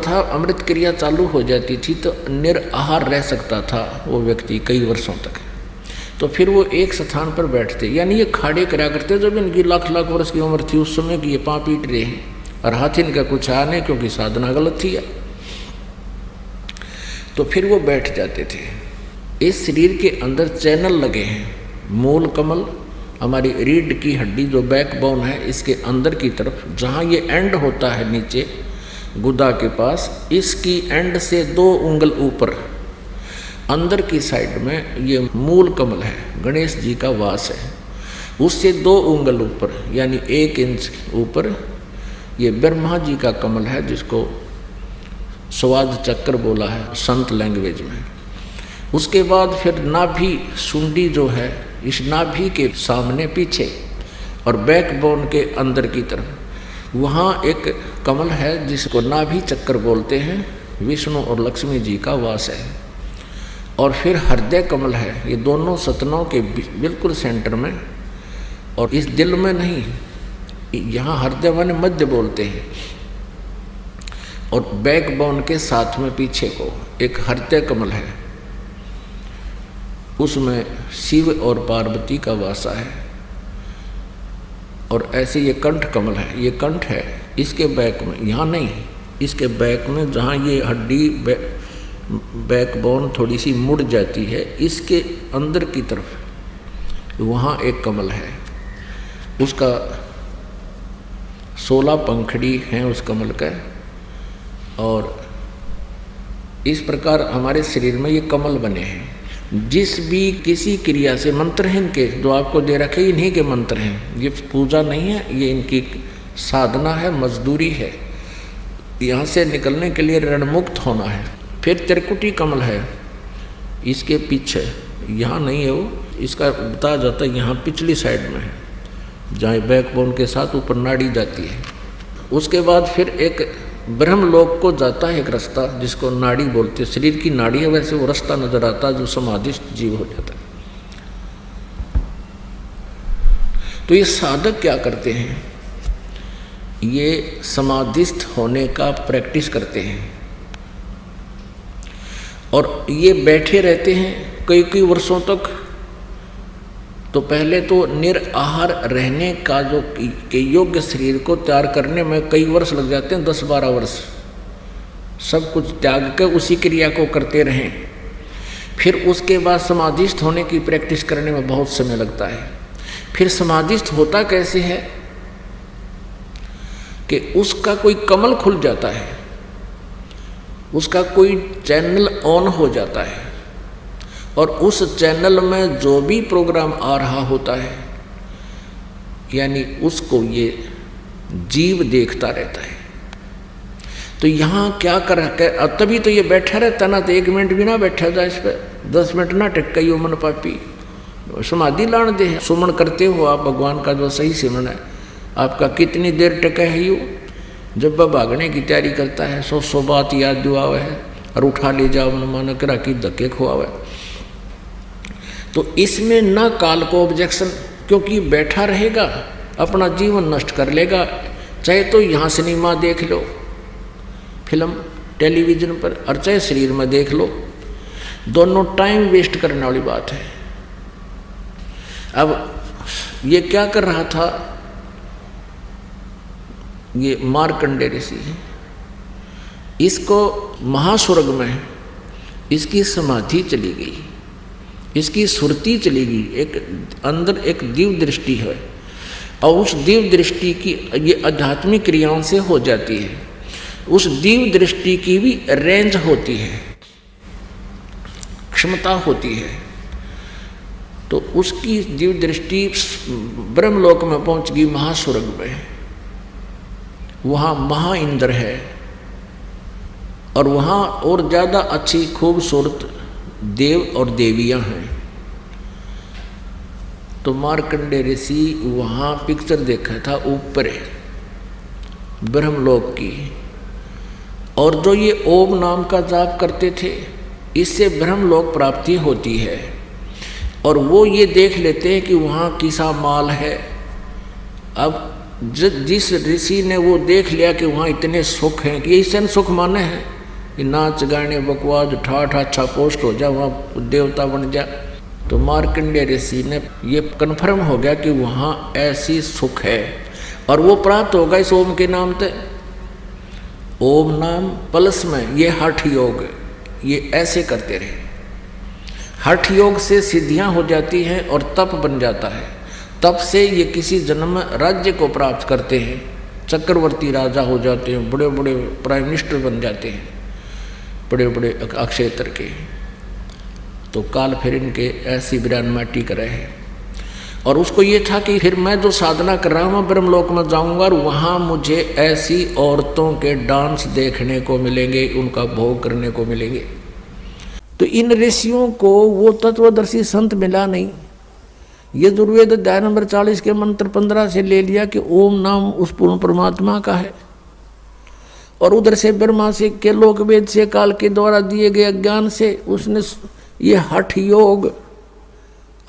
था अमृत क्रिया चालू हो जाती थी तो निराहार रह सकता था वो व्यक्ति कई वर्षों तक। तो फिर वो एक स्थान पर बैठते, यानी ये खाड़े करा करते जब इनकी लाख लाख वर्ष की उम्र थी उस समय की, ये पाँव पीट रहे हैं और हाथ इनका कुछ आ नहीं क्योंकि साधना गलत थी। तो फिर वो बैठ जाते थे। इस शरीर के अंदर चैनल लगे हैं, मूल कमल हमारी रीढ़ की हड्डी जो बैकबोन है इसके अंदर की तरफ जहाँ ये एंड होता है नीचे गुदा के पास, इसकी एंड से 2 उंगल ऊपर अंदर की साइड में ये मूल कमल है, गणेश जी का वास है। उससे 2 उंगल ऊपर यानी 1 इंच ऊपर ये ब्रह्मा जी का कमल है जिसको स्वाद चक्र बोला है संत लैंग्वेज में। उसके बाद फिर नाभि सुंडी जो है, इस नाभि के सामने पीछे और बैकबोन के अंदर की तरफ वहाँ एक कमल है जिसको नाभि चक्र बोलते हैं, विष्णु और लक्ष्मी जी का वास है। और फिर हृदय कमल है, ये दोनों सतनों के बिल्कुल सेंटर में, और इस दिल में नहीं, यहाँ हृदय माने मध्य बोलते हैं। और बैकबोन के साथ में पीछे को एक हृदय कमल है, उसमें शिव और पार्वती का वासा है। और ऐसे ये कंठ कमल है, ये कंठ है, इसके बैक में, यहाँ नहीं, इसके बैक में जहाँ ये हड्डी बैकबोन थोड़ी सी मुड़ जाती है, इसके अंदर की तरफ वहाँ एक कमल है, उसका 16 पंखड़ी हैं उस कमल का। और इस प्रकार हमारे शरीर में ये कमल बने हैं। जिस भी किसी क्रिया से मंत्र हैं इनके जो आपको दे रखे, इन्हीं के मंत्र हैं, ये पूजा नहीं है, ये इनकी साधना है, मजदूरी है। यहाँ से निकलने के लिए ऋणमुक्त होना है। फिर त्रिकुटी कमल है, इसके पीछे, यहाँ नहीं है वो, इसका बताया जाता है यहाँ पिछली साइड में है जहाँ बैकबोन के साथ ऊपर नाड़ी जाती है। उसके बाद फिर एक ब्रह्मलोक को जाता है एक रास्ता जिसको नाड़ी बोलते हैं, शरीर की नाड़ी है वैसे वो रास्ता नजर आता है जो समाधिस्थ जीव हो जाता है। तो ये साधक क्या करते हैं, ये समाधिस्थ होने का प्रैक्टिस करते हैं और ये बैठे रहते हैं कई कई वर्षों तक। तो पहले तो निराहार रहने का जो के योग्य शरीर को तैयार करने में कई वर्ष लग जाते हैं, 10-12 वर्ष, सब कुछ त्याग कर उसी क्रिया को करते रहें। फिर उसके बाद समाधिस्थ होने की प्रैक्टिस करने में बहुत समय लगता है। फिर समाधिस्थ होता कैसे है कि उसका कोई कमल खुल जाता है, उसका कोई चैनल ऑन हो जाता है और उस चैनल में जो भी प्रोग्राम आ रहा होता है यानी उसको ये जीव देखता रहता है। तो यहाँ क्या कर तभी तो ये बैठा रहता ना, तो 1 मिनट भी ना बैठा जाए इस पर, 10 मिनट ना टिक यो मन पापी, समाधि लान दे। सुमन करते हो आप भगवान का जो सही सिमरन है, आपका कितनी देर टिका है यू, जब वह भागने की तैयारी करता है 100 बात याद दुआवे है और उठा ले जाओ मन मानो करा की धक्के खुआवे। तो इसमें ना काल को ऑब्जेक्शन, क्योंकि बैठा रहेगा अपना जीवन नष्ट कर लेगा। चाहे तो यहाँ सिनेमा देख लो, फिल्म टेलीविज़न पर, और चाहे शरीर में देख लो, दोनों टाइम वेस्ट करने वाली बात है। अब ये क्या कर रहा था, ये मार्कंडेय ऋषि, इसको महास्वर्ग में इसकी समाधि चली गई, इसकी सुरती चली गई, एक अंदर एक दिव्य दृष्टि है और उस दिव्य दृष्टि की ये आध्यात्मिक क्रियाओं से हो जाती है। उस दिव्य दृष्टि की भी रेंज होती है, क्षमता होती है। तो उसकी दिव्य दृष्टि ब्रह्मलोक में पहुंच गई, महास्वर्ग में, वहाँ महा इंद्र है और वहाँ और ज़्यादा अच्छी खूबसूरत देव और देवियाँ हैं। तो मार्कंडेय ऋषि वहाँ पिक्चर देखा था ऊपर ब्रह्मलोक की, और जो ये ओम नाम का जाप करते थे इससे ब्रह्मलोक प्राप्ति होती है। और वो ये देख लेते हैं कि वहाँ किसा माल है। अब जिस ऋषि ने वो देख लिया कि वहाँ इतने सुख हैं कि ऐसे सुख माने हैं कि नाच गाने बकवास ठाठ अच्छा पोस्ट हो जा, वहाँ देवता बन जा, तो मार्कंडेय ऋषि ने ये कन्फर्म हो गया कि वहाँ ऐसी सुख है और वो प्राप्त होगा इस ओम के नाम से। ओम नाम प्लस में ये हठ योग, ये ऐसे करते रहे। हठ योग से सिद्धियां हो जाती हैं और तप बन जाता है। तप से ये किसी जन्म में राज्य को प्राप्त करते हैं, चक्रवर्ती राजा हो जाते हैं, बड़े बड़े प्राइम मिनिस्टर बन जाते हैं, बड़े बड़े अक्षेत्र के। तो काल फिर इनके ऐसी बिरान माटी करे है। और उसको ये था कि फिर मैं जो साधना कर रहा हूँ मैं ब्रह्मलोक में जाऊँगा और वहाँ मुझे ऐसी औरतों के डांस देखने को मिलेंगे, उनका भोग करने को मिलेंगे। तो इन ऋषियों को वो तत्वदर्शी संत मिला नहीं। ये दुर्वेद अध्याय नंबर 40 के मंत्र 15 से ले लिया कि ओम नाम उस पूर्ण परमात्मा का है, और उधर से ब्रह्मा से के लोक वेद से काल के द्वारा दिए गए अज्ञान से उसने ये हठ योग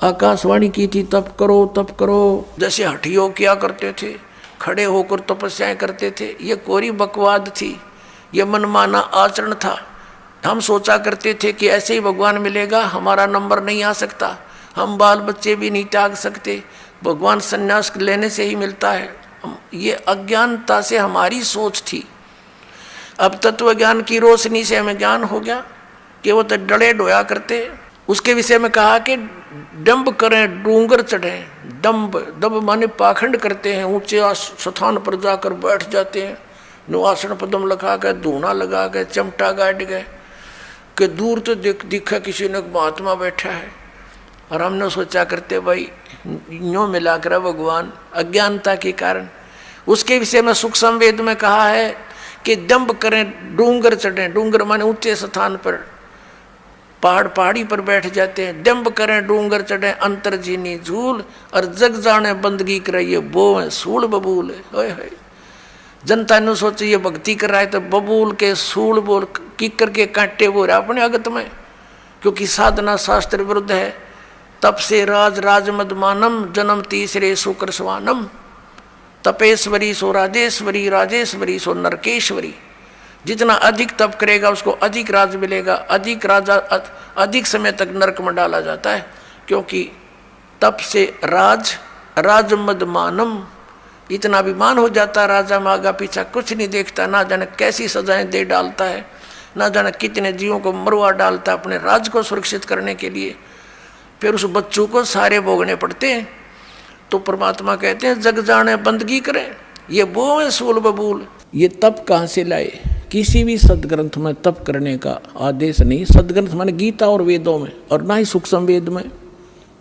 आकाशवाणी की थी, तप करो तप करो। जैसे हठ योग किया करते थे, खड़े होकर तपस्याएं करते थे, ये कोरी बकवाद थी, ये मनमाना आचरण था। हम सोचा करते थे कि ऐसे ही भगवान मिलेगा, हमारा नंबर नहीं आ सकता, हम बाल बच्चे भी नहीं त्याग सकते, भगवान संन्यास लेने से ही मिलता है। ये अज्ञानता से हमारी सोच थी। अब तत्व ज्ञान की रोशनी से हमें ज्ञान हो गया कि वो तो डरे डोया करते। उसके विषय में कहा कि डंब करें डूंगर चढ़ें। दंब माने पाखंड करते हैं, ऊंचे स्थान पर जाकर बैठ जाते हैं, नुआसन पदम लगा के, धूना लगा के, चमटा गाड़ गए कि दूर तो दिखा किसी ने महात्मा बैठा है। और हमने सोचा करते भाई यूँ मिला कर भगवान, अज्ञानता के कारण। उसके विषय में सुख संवेद में कहा है कि दंभ करें डूंगर चढ़ें। डूंगर माने ऊंचे स्थान पर, पहाड़ी पर बैठ जाते हैं। दंभ करें डूंगर चढ़ें अंतर्जीनी झूल, और जग जाने बंदगी कराइए वो है सूल बबूल है। जनता ने सोचे ये भक्ति कर रहा है तो बबूल के सूल बोल किकर के कांटे बोल अपने अगत में, क्योंकि साधना शास्त्र विरुद्ध है। तप से राजमद मानम, जन्म तीसरे शुक्र स्वानम। तपेश्वरी सो राजेश्वरी, राजेश्वरी सो नरकेश्वरी। जितना अधिक तप करेगा उसको अधिक राज मिलेगा, अधिक राजा अधिक समय तक नरक में डाला जाता है। क्योंकि तप से राजमद मानम, इतना अभिमान हो जाता है राजा में, आगा पीछा कुछ नहीं देखता, ना जाने कैसी सजाएं दे डालता है, ना जाने कितने जीवों को मरवा डालता है अपने राज को सुरक्षित करने के लिए। फिर उस बच्चों को सारे भोगने पड़ते हैं। तो परमात्मा कहते हैं जग जाने बंदगी करें, ये वो है सूल बबूल। ये तप कहाँ से लाए? किसी भी सदग्रंथ में तप करने का आदेश नहीं। सदग्रंथ माने गीता और वेदों में, और ना ही सुख संवेद में,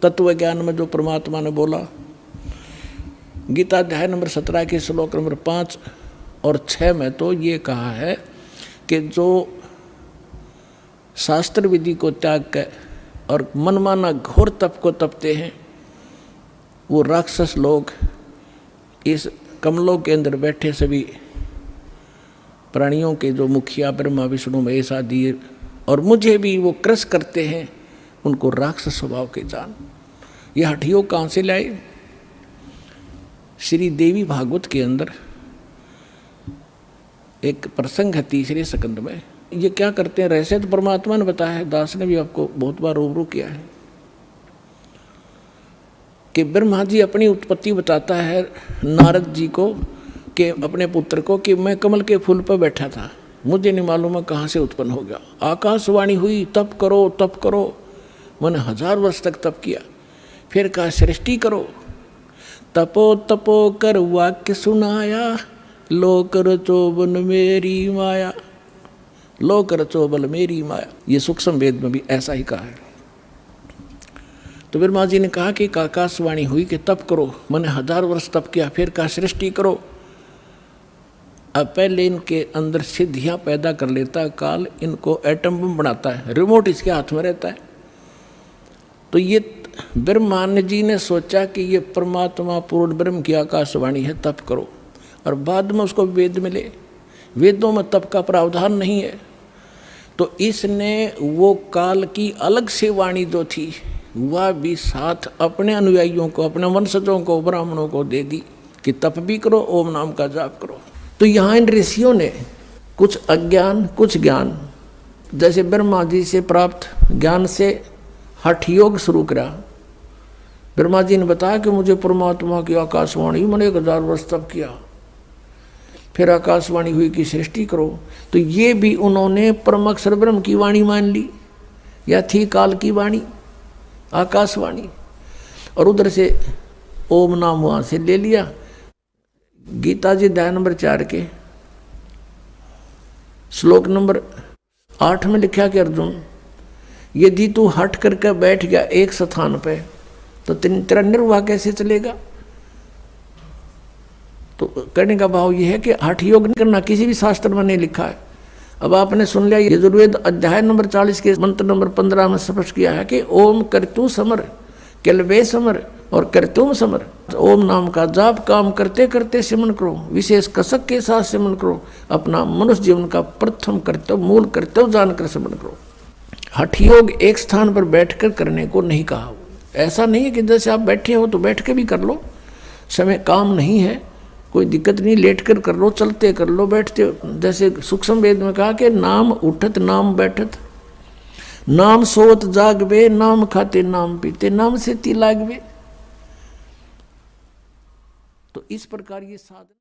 तत्व ज्ञान में जो परमात्मा ने बोला। गीता अध्याय नंबर 17 के श्लोक नंबर 5 और 6 में तो ये कहा है कि जो शास्त्र विधि को त्याग कर और मनमाना घोर तप को तपते हैं, वो राक्षस लोग इस कमलों के अंदर बैठे सभी प्राणियों के जो मुखिया ब्रह्मा विष्णु महेश आदि, और मुझे भी वो क्रस करते हैं, उनको राक्षस स्वभाव के जान। ये हठियों कहाँ से लाए? श्री देवी भागवत के अंदर एक प्रसंग है 3रे स्कंद में। ये क्या करते हैं? रहस्य तो परमात्मा ने बताया है, दास ने भी आपको बहुत बार रूबरू किया है कि ब्रह्मा जी अपनी उत्पत्ति बताता है नारद जी को कि अपने पुत्र को कि मैं कमल के फूल पर बैठा था, मुझे नहीं मालूम है कहाँ से उत्पन्न हो गया। आकाशवाणी हुई तप करो तप करो। मैंने 1000 वर्ष तक तप किया। फिर कहा सृष्टि करो। तपो तपो कर वाक्य सुनाया, लोक रचो बल मेरी माया। लोक रचो बल मेरी माया। ये सूक्ष्म वेद में भी ऐसा ही कहा है। तो ब्रह्मा जी ने कहा कि आकाशवाणी हुई कि तप करो। मैंने 1000 वर्ष तप किया। फिर कहा सृष्टि करो। अब पहले इनके अंदर सिद्धियां पैदा कर लेता है काल, इनको एटम बम बनाता है, रिमोट इसके हाथ में रहता है। तो ये ब्रह्मा जी ने सोचा कि ये परमात्मा पूर्ण ब्रह्म की आकाशवाणी है, तप करो। और बाद में उसको वेद मिले। वेदों में तप का प्रावधान नहीं है, तो इसने वो काल की अलग से वाणी जो थी वह भी साथ अपने अनुयायियों को, अपने वंशजों को, ब्राह्मणों को दे दी कि तप भी करो, ओम नाम का जाप करो। तो यहाँ इन ऋषियों ने कुछ अज्ञान कुछ ज्ञान, जैसे ब्रह्मा जी से प्राप्त ज्ञान से हठ योग शुरू करा। ब्रह्मा जी ने बताया कि मुझे परमात्मा की आकाशवाणी, मैंने 1000 वर्ष तप किया, फिर आकाशवाणी हुई कि सृष्टि करो। तो ये भी उन्होंने परम अक्षर ब्रह्म की वाणी मान ली, या थी काल की वाणी आकाशवाणी, और उधर से ओम नाम वहाँ से ले लिया। गीता जी अध्याय नंबर 4 के श्लोक नंबर 8 में लिखा कि अर्जुन, यदि तू हट करके बैठ गया एक स्थान पे तो तेरा निर्वाह कैसे चलेगा। तो कहने का भाव यह है कि हठ योग नहीं करना, किसी भी शास्त्र में नहीं लिखा है। अब आपने सुन लिया, यजुर्वेद अध्याय नंबर 40 के मंत्र नंबर 15 में स्पष्ट किया है कि ओम करतु समर, केलवे समर और करतुम समर। ओम नाम का जाप काम करते करते सिमरन करो, विशेष कसक के साथ सिमरन करो, अपना मनुष्य जीवन का प्रथम कर्तव्य मूल कर्तव्य जानकर सिमरन करो। हठ योग एक स्थान पर बैठकर करने को नहीं कहा। ऐसा नहीं है कि जैसे आप बैठे हो तो बैठ के भी कर लो, समय काम नहीं है, कोई दिक्कत नहीं, लेट कर कर लो, चलते कर लो, बैठते। जैसे सूक्ष्म वेद में कहा कि नाम उठत नाम बैठत, नाम सोत जागवे, नाम खाते नाम पीते, नाम से ती लागवे। तो इस प्रकार ये साधन